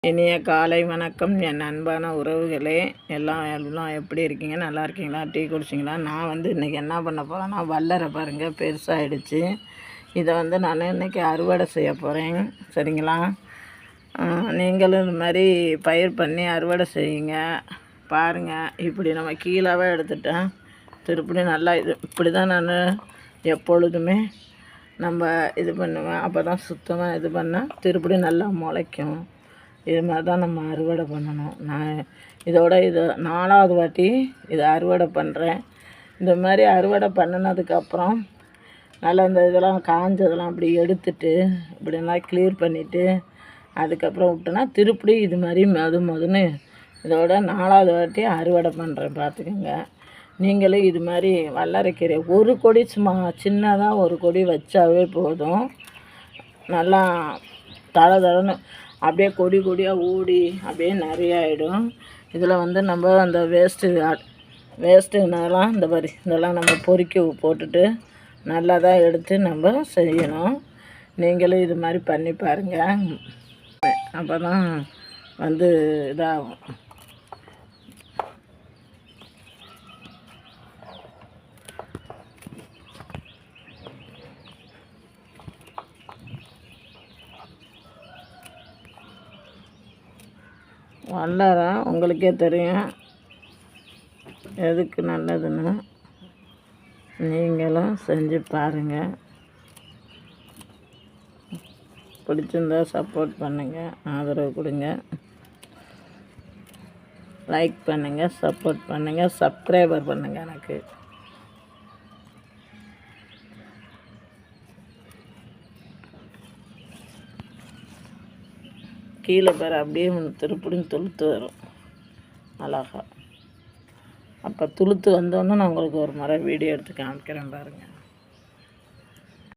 இனிய காலை வணக்கம் என் அன்பான உறவுகளே. எல்லாம் எப்படி இருக்கீங்க? நல்லா இருக்கீங்களா? டீ குடிச்சிங்களா? நான் இன்றைக்கி என்ன பண்ண போகிறேன்னா, வல்லரை பாருங்கள் பெருசாகிடுச்சு. இதை நான் இன்றைக்கி அறுவடை செய்ய போகிறேன். சரிங்களா? நீங்களும் இந்த மாதிரி பயிர் பண்ணி அறுவடை செய்யுங்க. பாருங்கள், இப்படி நம்ம கீழாவே எடுத்துட்டேன். திருப்பி நல்லா இப்படி தான் நான் எப்பொழுதுமே நம்ம இது பண்ணுவேன். அப்போ தான் சுத்தமாக இது பண்ணால் திருப்பி நல்லா முளைக்கும். இது மாதிரி தான் நம்ம அறுவடை பண்ணணும். நான் இதோட 4வது வாட்டி இதை அறுவடை பண்ணுறேன். இந்த மாதிரி அறுவடை பண்ணினதுக்கப்புறம் நல்லா இந்த இதெல்லாம் காஞ்சதெல்லாம் அப்படி எடுத்துட்டு இப்படிலாம் க்ளியர் பண்ணிவிட்டு அதுக்கப்புறம் விட்டோன்னா திருப்பி இது மாதிரி மொதன்னு இதோட 4வது வாட்டி அறுவடை பண்ணுறேன். பார்த்துக்கோங்க. நீங்களும் இது மாதிரி வல்லரைக்கீரை ஒரு கொடி சும்மா சின்னதாக ஒரு கொடி வச்சாவே போதும். நல்லா தளன்னு அப்படியே கொடி கொடியாக ஊடி அப்படியே நிறைய ஆகிடும். இதில் நம்ம அந்த வேஸ்ட்டுனாலாம் இந்த மாதிரி இதெல்லாம் நம்ம பொறுக்கி போட்டுட்டு நல்லா தான் எடுத்து நம்ம செய்யணும். நீங்களும் இது மாதிரி பண்ணி பாருங்கள். அப்போ தான் இதாகும். வல்லரை உங்களுக்கே தெரியும் எதுக்கு நல்லதுன்னு. நீங்களும் செஞ்சு பாருங்கள். பிடிச்சிருந்தா சப்போர்ட் பண்ணுங்கள், ஆதரவு கொடுங்க, லைக் பண்ணுங்கள், சப்போர்ட் பண்ணுங்கள், சப்ஸ்கிரைபர் பண்ணுங்கள். எனக்கு கீழே பேர் அப்படியே திருப்பியும் துளுத்து வரும் அழகா. அப்போ துளுத்து வந்தோன்னே நான் உங்களுக்கு ஒரு முறை வீடியோ எடுத்து காமிக்கிறேன் பாருங்கள்.